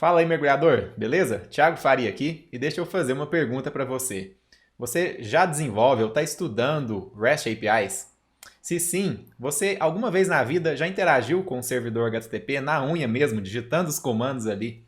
Fala aí, mergulhador, beleza? Thiago Faria aqui e deixa eu fazer uma pergunta para você. Você já desenvolve ou está estudando REST APIs? Se sim, você alguma vez na vida já interagiu com o servidor HTTP na unha mesmo, digitando os comandos ali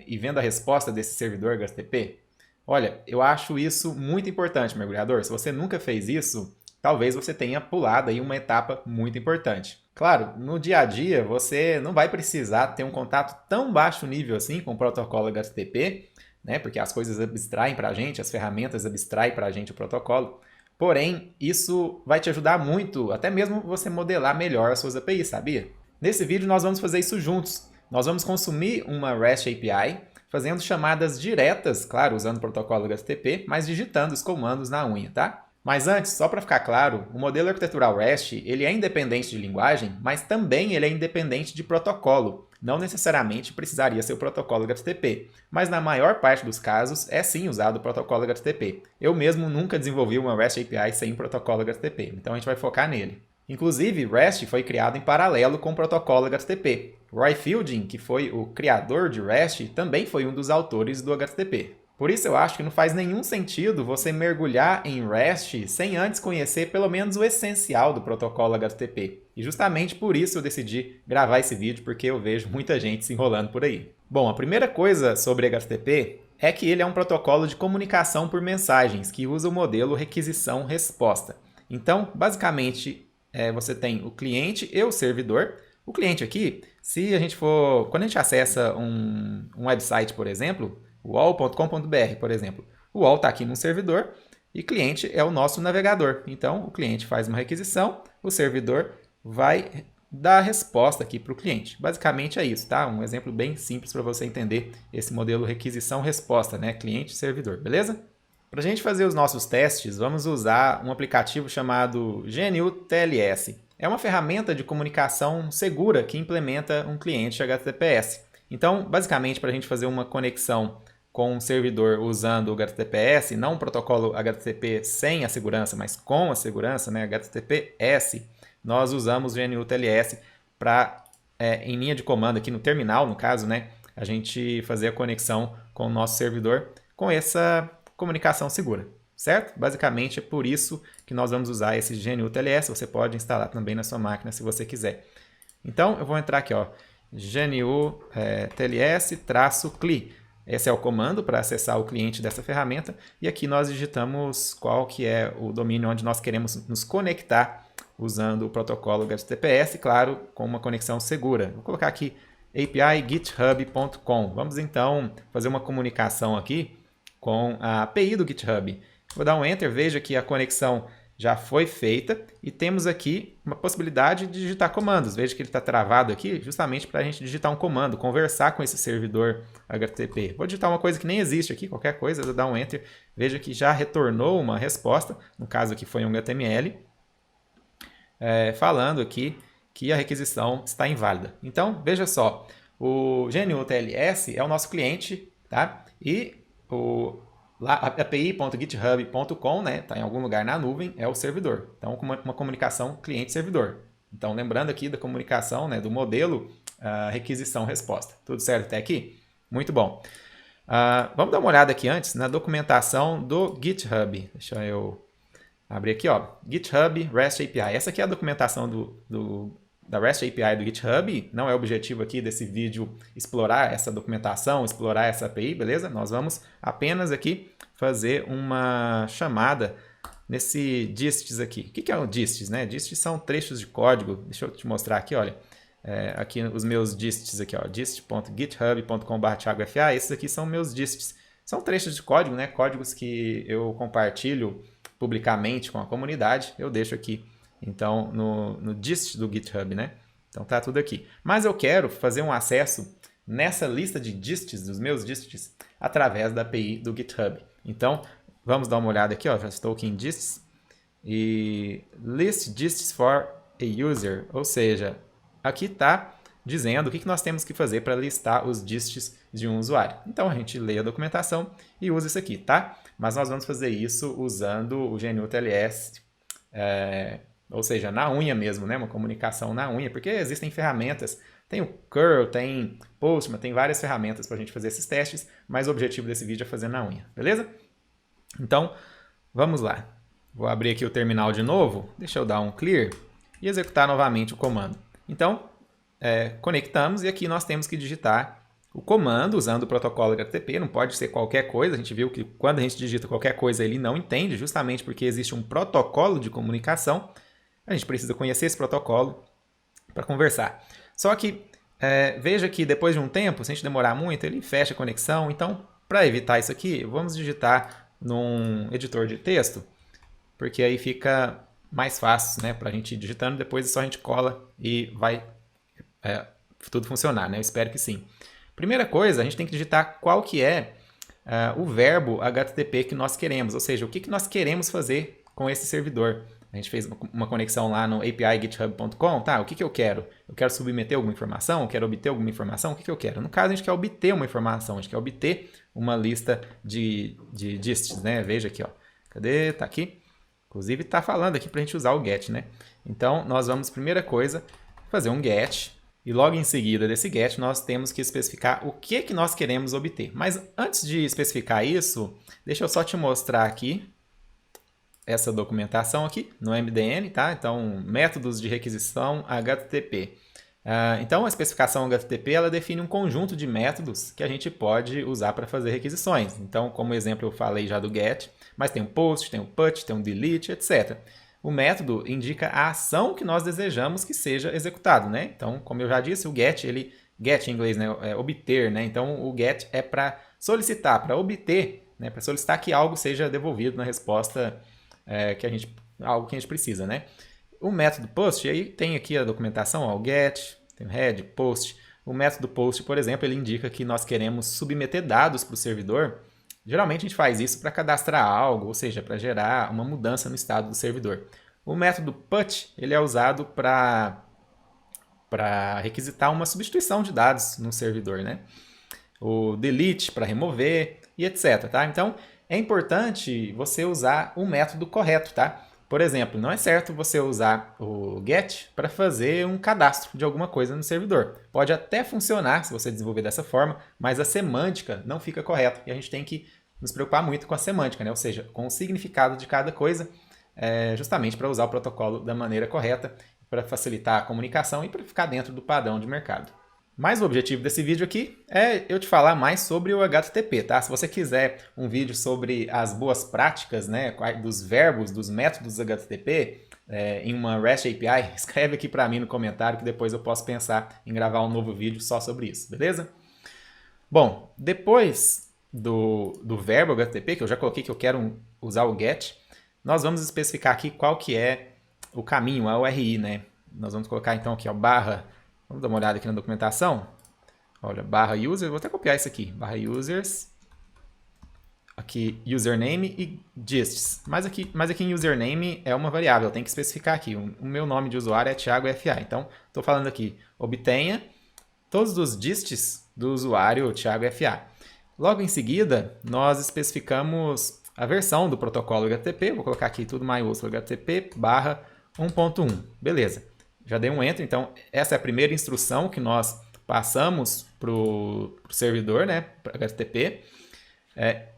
e vendo a resposta desse servidor HTTP? Olha, eu acho isso muito importante, mergulhador. Se você nunca fez isso, talvez você tenha pulado aí uma etapa muito importante. Claro, no dia a dia você não vai precisar ter um contato tão baixo nível assim com o protocolo HTTP, né? Porque as coisas abstraem para a gente, as ferramentas abstraem para a gente o protocolo. Porém, isso vai te ajudar muito, até mesmo você modelar melhor as suas APIs, sabia? Nesse vídeo nós vamos fazer isso juntos. Nós vamos consumir uma REST API, fazendo chamadas diretas, claro, usando o protocolo HTTP, mas digitando os comandos na unha, tá? Mas antes, só para ficar claro, o modelo arquitetural REST ele é independente de linguagem, mas também ele é independente de protocolo. Não necessariamente precisaria ser o protocolo HTTP, mas na maior parte dos casos é sim usado o protocolo HTTP. Eu mesmo nunca desenvolvi uma REST API sem o protocolo HTTP, então a gente vai focar nele. Inclusive, REST foi criado em paralelo com o protocolo HTTP. Roy Fielding, que foi o criador de REST, também foi um dos autores do HTTP. Por isso eu acho que não faz nenhum sentido você mergulhar em REST sem antes conhecer pelo menos o essencial do protocolo HTTP. E justamente por isso eu decidi gravar esse vídeo, porque eu vejo muita gente se enrolando por aí. Bom, a primeira coisa sobre HTTP é que ele é um protocolo de comunicação por mensagens que usa o modelo requisição-resposta. Então, basicamente, você tem o cliente e o servidor. O cliente aqui, quando a gente acessa um website, por exemplo, wall.com.br, por exemplo. O wall está aqui no servidor e cliente é o nosso navegador. Então, o cliente faz uma requisição, o servidor vai dar a resposta aqui para o cliente. Basicamente é isso, tá? Um exemplo bem simples para você entender esse modelo requisição-resposta, né? Cliente-servidor, beleza? Para a gente fazer os nossos testes, vamos usar um aplicativo chamado GNU TLS. É uma ferramenta de comunicação segura que implementa um cliente HTTPS. Então, basicamente, para a gente fazer uma conexão com um servidor usando o HTTPS, não um protocolo HTTP sem a segurança, mas com a segurança, né, HTTPS, nós usamos o GNU TLS para, em linha de comando aqui no terminal, no caso, né, a gente fazer a conexão com o nosso servidor com essa comunicação segura, certo? Basicamente é por isso que nós vamos usar esse GNU TLS, você pode instalar também na sua máquina se você quiser. Então eu vou entrar aqui, ó, GNU TLS-CLI. Esse é o comando para acessar o cliente dessa ferramenta e aqui nós digitamos qual que é o domínio onde nós queremos nos conectar usando o protocolo HTTPS, claro, com uma conexão segura. Vou colocar aqui api.github.com. Vamos então fazer uma comunicação aqui com a API do GitHub. Vou dar um Enter, veja que a conexão já foi feita e temos aqui uma possibilidade de digitar comandos. Veja que ele está travado aqui justamente para a gente digitar um comando, conversar com esse servidor HTTP. Vou digitar uma coisa que nem existe aqui, qualquer coisa, vou dar um Enter. Veja que já retornou uma resposta, no caso aqui foi um HTML, falando aqui que a requisição está inválida. Então, veja só, o GNU TLS é o nosso cliente, tá? E lá, api.github.com, né, está em algum lugar na nuvem, é o servidor. Então, uma comunicação cliente-servidor. Então, lembrando aqui da comunicação, né, do modelo requisição-resposta. Tudo certo até aqui? Muito bom. Vamos dar uma olhada aqui antes na documentação do GitHub. Deixa eu abrir aqui, ó, GitHub REST API. Essa aqui é a documentação da REST API do GitHub. Não é o objetivo aqui desse vídeo explorar essa documentação, explorar essa API, beleza? Nós vamos apenas aqui fazer uma chamada nesse dists aqui. O que é o dists, né? Dists são trechos de código. Deixa eu te mostrar aqui, olha. Aqui os meus dists aqui, ó, dist.github.com/thiagofa. Esses aqui são meus dists. São trechos de código, né? Códigos que eu compartilho publicamente com a comunidade. Eu deixo aqui então no dist do GitHub, né? Então tá tudo aqui. Mas eu quero fazer um acesso nessa lista de dists, dos meus dists, através da API do GitHub. Então vamos dar uma olhada aqui, ó, já estou aqui em dists e list dists for a user, ou seja, aqui está dizendo o que nós temos que fazer para listar os dists de um usuário. Então a gente lê a documentação e usa isso aqui, tá? Mas nós vamos fazer isso usando o GNU TLS, ou seja, na unha mesmo, né? Uma comunicação na unha, porque existem ferramentas. Tem o curl, tem Postman, tem várias ferramentas para a gente fazer esses testes, mas o objetivo desse vídeo é fazer na unha, beleza? Então, vamos lá. Vou abrir aqui o terminal de novo, deixa eu dar um clear e executar novamente o comando. Então, conectamos e aqui nós temos que digitar o comando usando o protocolo HTTP, não pode ser qualquer coisa, a gente viu que quando a gente digita qualquer coisa ele não entende, justamente porque existe um protocolo de comunicação, a gente precisa conhecer esse protocolo para conversar. Só que veja que depois de um tempo, se a gente demorar muito, ele fecha a conexão, então para evitar isso aqui, vamos digitar num editor de texto, porque aí fica mais fácil, né, para a gente ir digitando, depois só a gente cola e vai tudo funcionar, né? Eu espero que sim. Primeira coisa, a gente tem que digitar qual que é o verbo HTTP que nós queremos, ou seja, o que nós queremos fazer com esse servidor. A gente fez uma conexão lá no api.github.com, tá? O que eu quero? Eu quero submeter alguma informação? Eu quero obter alguma informação? O que eu quero? No caso, a gente quer obter uma informação, a gente quer obter uma lista de dists, né? Veja aqui, ó. Cadê? Tá aqui. Inclusive, tá falando aqui pra gente usar o get, né? Então, nós vamos, primeira coisa, fazer um get. E logo em seguida desse get, nós temos que especificar o que nós queremos obter. Mas antes de especificar isso, deixa eu só te mostrar aqui essa documentação aqui no MDN, tá? Então, métodos de requisição HTTP. Então, a especificação HTTP ela define um conjunto de métodos que a gente pode usar para fazer requisições. Então, como exemplo, eu falei já do get, mas tem um post, tem um put, tem um delete, etc. O método indica a ação que nós desejamos que seja executado, né? Então, como eu já disse, o get, get em inglês, né? É obter, né? Então, o get é para solicitar, para obter, né? Para solicitar que algo seja devolvido na resposta algo que a gente precisa, né? O método post, aí tem aqui a documentação, ó, o get, tem o head, post. O método post, por exemplo, ele indica que nós queremos submeter dados para o servidor. Geralmente a gente faz isso para cadastrar algo, ou seja, para gerar uma mudança no estado do servidor. O método put, ele é usado para requisitar uma substituição de dados no servidor, né? O delete para remover e etc, tá? Então, é importante você usar o método correto, tá? Por exemplo, não é certo você usar o get para fazer um cadastro de alguma coisa no servidor. Pode até funcionar se você desenvolver dessa forma, mas a semântica não fica correta. E a gente tem que nos preocupar muito com a semântica, né? Ou seja, com o significado de cada coisa, justamente para usar o protocolo da maneira correta, para facilitar a comunicação e para ficar dentro do padrão de mercado. Mas o objetivo desse vídeo aqui é eu te falar mais sobre o HTTP, tá? Se você quiser um vídeo sobre as boas práticas, né, dos verbos, dos métodos HTTP em uma REST API, escreve aqui para mim no comentário que depois eu posso pensar em gravar um novo vídeo só sobre isso, beleza? Bom, depois do verbo HTTP, que eu já coloquei que eu quero usar o get, nós vamos especificar aqui qual que é o caminho, a URI, né? Nós vamos colocar então aqui, ó, barra. Vamos dar uma olhada aqui na documentação. Olha, barra users, vou até copiar isso aqui. Barra users, aqui username e gists. Mas aqui em username é uma variável, eu tenho que especificar aqui. O meu nome de usuário é Thiago FA. Então, estou falando aqui, obtenha todos os gists do usuário Thiago FA. Logo em seguida, nós especificamos a versão do protocolo HTTP. Vou colocar aqui tudo maiúsculo, HTTP barra 1.1. Beleza. Já dei um enter, então essa é a primeira instrução que nós passamos para o servidor, né, para HTTP.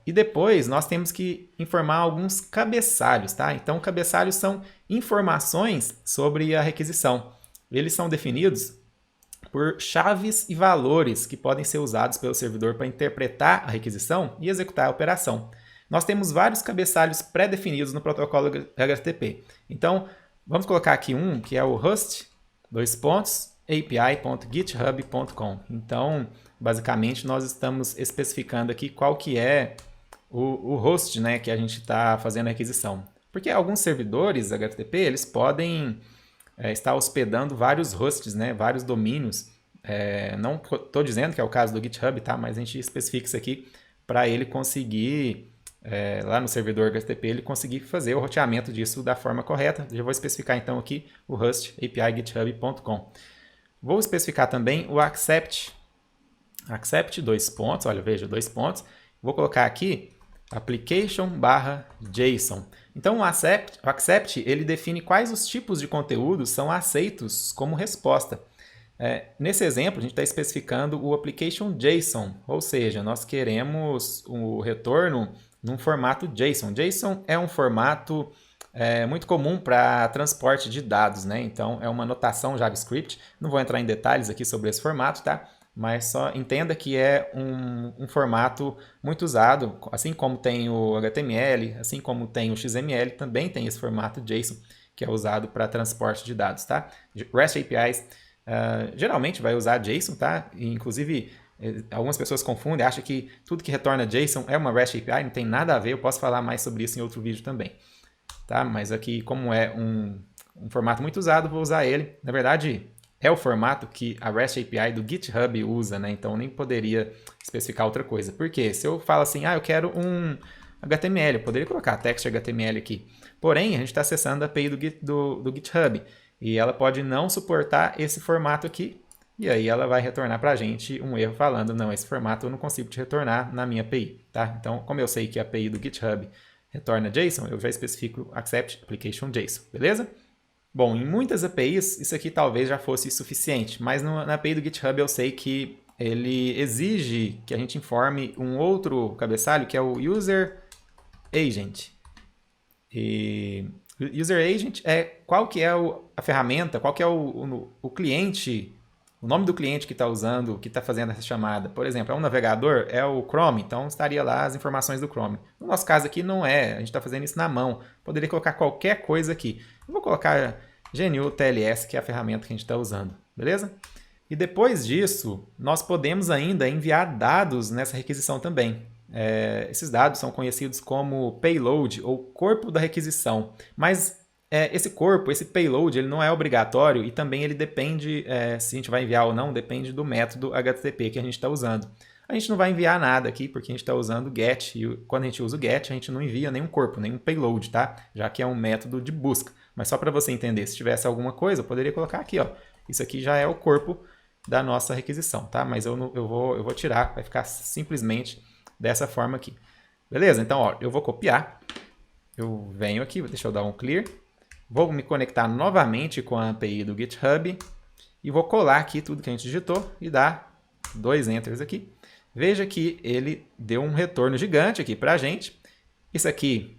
E depois nós temos que informar alguns cabeçalhos, tá? Então, cabeçalhos são informações sobre a requisição. Eles são definidos por chaves e valores que podem ser usados pelo servidor para interpretar a requisição e executar a operação. Nós temos vários cabeçalhos pré-definidos no protocolo HTTP. Então, vamos colocar aqui um, que é o host, api.github.com. Então, basicamente, nós estamos especificando aqui qual que é o host, né, que a gente está fazendo a requisição. Porque alguns servidores HTTP, eles podem estar hospedando vários hosts, né, vários domínios. Não estou dizendo que é o caso do GitHub, tá? Mas a gente especifica isso aqui para ele conseguir... lá no servidor HTTP, ele conseguir fazer o roteamento disso da forma correta. Já vou especificar então aqui o host api.github.com. Vou especificar também o accept. Accept, 2 pontos, olha, veja, 2 pontos. Vou colocar aqui application/JSON. Então o accept, ele define quais os tipos de conteúdo são aceitos como resposta. Nesse exemplo, a gente está especificando o application JSON, ou seja, nós queremos o retorno num formato JSON. JSON é um formato muito comum para transporte de dados, né? Então, é uma notação JavaScript. Não vou entrar em detalhes aqui sobre esse formato, tá? Mas só entenda que é um formato muito usado, assim como tem o HTML, assim como tem o XML, também tem esse formato JSON, que é usado para transporte de dados, tá? REST APIs geralmente vai usar JSON, tá? E, inclusive, algumas pessoas confundem, acham que tudo que retorna JSON é uma REST API, não tem nada a ver, eu posso falar mais sobre isso em outro vídeo também, tá? Mas aqui, como é um formato muito usado, vou usar ele. Na verdade, é o formato que a REST API do GitHub usa, né? Então, eu nem poderia especificar outra coisa. Por quê? Se eu falo assim, eu quero um HTML, eu poderia colocar text HTML aqui. Porém, a gente está acessando a API do GitHub. E ela pode não suportar esse formato aqui. E aí ela vai retornar para a gente um erro falando, não, esse formato eu não consigo te retornar na minha API. Tá? Então, como eu sei que a API do GitHub retorna JSON, eu já especifico Accept Application JSON, beleza? Bom, em muitas APIs, isso aqui talvez já fosse suficiente, mas na API do GitHub eu sei que ele exige que a gente informe um outro cabeçalho, que é o User Agent. E o User Agent é qual que é a ferramenta, qual que é o cliente, o nome do cliente que está usando, que está fazendo essa chamada. Por exemplo, é um navegador, é o Chrome, então estaria lá as informações do Chrome. No nosso caso aqui não é, a gente está fazendo isso na mão. Poderia colocar qualquer coisa aqui. Eu vou colocar GNU TLS, que é a ferramenta que a gente está usando, beleza? E depois disso, nós podemos ainda enviar dados nessa requisição também. Esses dados são conhecidos como payload, ou corpo da requisição. Mas esse corpo, esse payload, ele não é obrigatório e também ele depende, se a gente vai enviar ou não, depende do método HTTP que a gente está usando. A gente não vai enviar nada aqui porque a gente está usando GET, e quando a gente usa o GET, a gente não envia nenhum corpo, nenhum payload, tá? Já que é um método de busca. Mas só para você entender, se tivesse alguma coisa, eu poderia colocar aqui, ó. Isso aqui já é o corpo da nossa requisição, tá? Mas eu vou tirar, vai ficar simplesmente dessa forma aqui. Beleza? Então, ó, eu vou copiar, eu venho aqui, deixa eu dar um clear, vou me conectar novamente com a API do GitHub e vou colar aqui tudo que a gente digitou e dar 2 enters aqui. Veja que ele deu um retorno gigante aqui para a gente. Isso aqui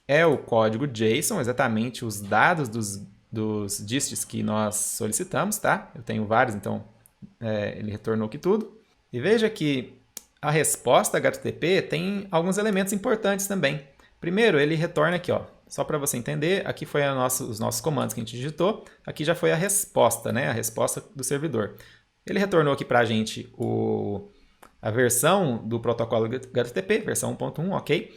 é o código JSON, exatamente os dados dos disks que nós solicitamos, tá? Eu tenho vários, então ele retornou aqui tudo. E veja que a resposta HTTP tem alguns elementos importantes também. Primeiro, ele retorna aqui, ó, só para você entender, aqui foi os nossos comandos que a gente digitou, aqui já foi a resposta, né, a resposta do servidor. Ele retornou aqui para a gente a versão do protocolo HTTP, versão 1.1, ok?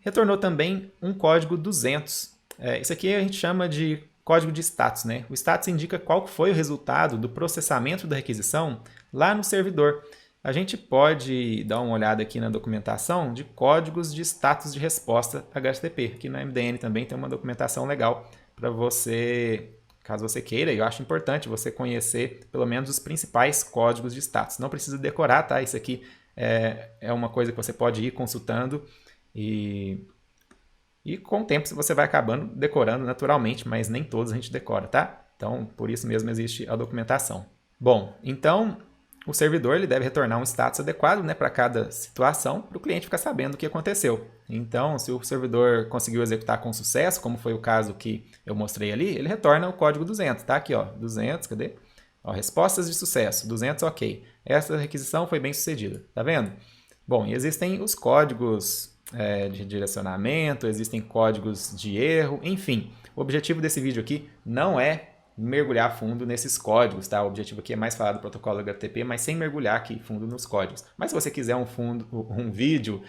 Retornou também um código 200. Isso aqui a gente chama de código de status, né? O status indica qual foi o resultado do processamento da requisição lá no servidor. A gente pode dar uma olhada aqui na documentação de códigos de status de resposta HTTP. Aqui na MDN também tem uma documentação legal para você, caso você queira, e eu acho importante você conhecer pelo menos os principais códigos de status. Não precisa decorar, tá? Isso aqui é uma coisa que você pode ir consultando e com o tempo você vai acabando decorando naturalmente, mas nem todos a gente decora, tá? Então, por isso mesmo existe a documentação. Bom, então o servidor ele deve retornar um status adequado, né, para cada situação, para o cliente ficar sabendo o que aconteceu. Então, se o servidor conseguiu executar com sucesso, como foi o caso que eu mostrei ali, ele retorna o código 200, tá? Aqui, ó, 200, cadê? Ó, respostas de sucesso, 200, ok. Essa requisição foi bem sucedida, tá vendo? Bom, e existem os códigos de direcionamento, existem códigos de erro, enfim. O objetivo desse vídeo aqui não é mergulhar fundo nesses códigos, tá? O objetivo aqui é mais falar do protocolo HTTP, mas sem mergulhar aqui fundo nos códigos. Mas se você quiser um vídeo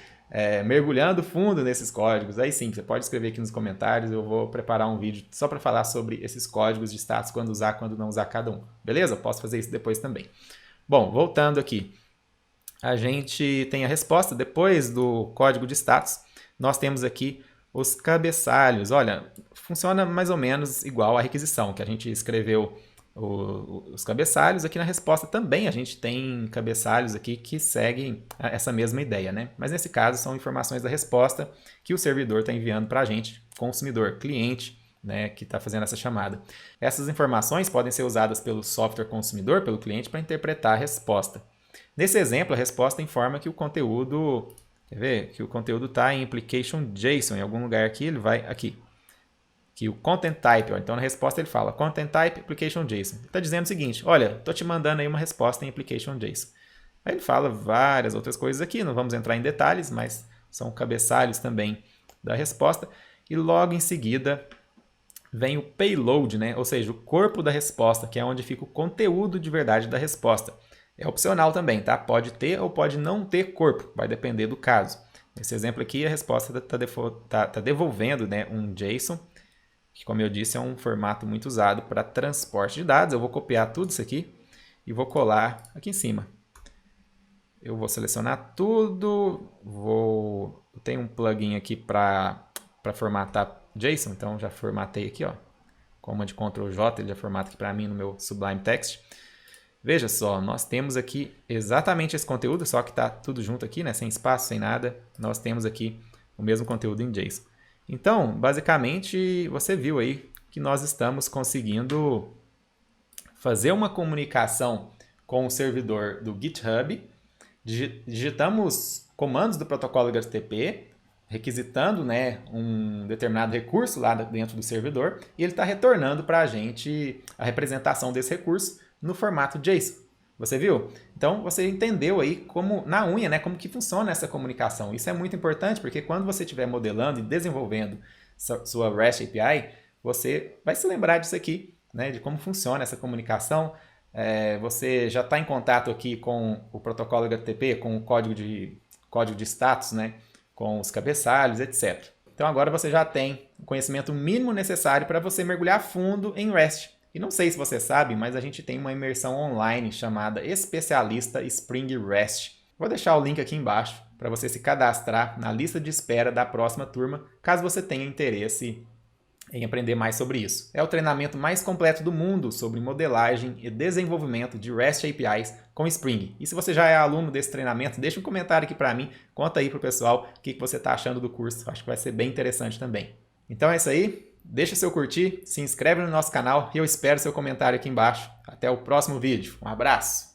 mergulhando fundo nesses códigos, aí sim, você pode escrever aqui nos comentários, eu vou preparar um vídeo só para falar sobre esses códigos de status, quando usar, quando não usar cada um. Beleza? Posso fazer isso depois também. Bom, voltando aqui. A gente tem a resposta, depois do código de status, nós temos aqui os cabeçalhos. Olha, funciona mais ou menos igual à requisição, que a gente escreveu os cabeçalhos. Aqui na resposta também a gente tem cabeçalhos aqui que seguem essa mesma ideia, né? Mas nesse caso são informações da resposta que o servidor está enviando para a gente, consumidor, cliente, né, que está fazendo essa chamada. Essas informações podem ser usadas pelo software consumidor, pelo cliente, para interpretar a resposta. Nesse exemplo, a resposta informa que o conteúdo, quer ver? Que o conteúdo está em application JSON, em algum lugar aqui, ele vai aqui. Que o content type, ó, então na resposta ele fala content type application JSON. Ele está dizendo o seguinte, olha, estou te mandando aí uma resposta em application JSON. Aí ele fala várias outras coisas aqui, não vamos entrar em detalhes, mas são cabeçalhos também da resposta. E logo em seguida vem o payload, né? Ou seja, o corpo da resposta, que é onde fica o conteúdo de verdade da resposta. É opcional também, tá? Pode ter ou pode não ter corpo, vai depender do caso. Nesse exemplo aqui, a resposta está devolvendo, né, um JSON, que, como eu disse, é um formato muito usado para transporte de dados. Eu vou copiar tudo isso aqui e vou colar aqui em cima. Eu vou selecionar tudo, eu tenho um plugin aqui para formatar JSON, então já formatei aqui, ó. Command Ctrl J, ele já formata aqui para mim no meu Sublime Text. Veja só, nós temos aqui exatamente esse conteúdo, só que está tudo junto aqui, né? Sem espaço, sem nada. Nós temos aqui o mesmo conteúdo em JSON. Então, basicamente, você viu aí que nós estamos conseguindo fazer uma comunicação com o servidor do GitHub. Digitamos comandos do protocolo HTTP, requisitando, né, um determinado recurso lá dentro do servidor, e ele está retornando para a gente a representação desse recurso no formato JSON. Você viu? Então, você entendeu aí como, na unha, né, como que funciona essa comunicação. Isso é muito importante, porque quando você estiver modelando e desenvolvendo sua REST API, você vai se lembrar disso aqui, né, de como funciona essa comunicação. Você já está em contato aqui com o protocolo HTTP, com o código de status, né, com os cabeçalhos, etc. Então, agora você já tem o conhecimento mínimo necessário para você mergulhar a fundo em REST. E não sei se você sabe, mas a gente tem uma imersão online chamada Especialista Spring REST. Vou deixar o link aqui embaixo para você se cadastrar na lista de espera da próxima turma, caso você tenha interesse em aprender mais sobre isso. É o treinamento mais completo do mundo sobre modelagem e desenvolvimento de REST APIs com Spring. E se você já é aluno desse treinamento, deixa um comentário aqui para mim, conta aí para o pessoal o que você está achando do curso. Acho que vai ser bem interessante também. Então é isso aí. Deixa seu curtir, se inscreve no nosso canal e eu espero seu comentário aqui embaixo. Até o próximo vídeo. Um abraço!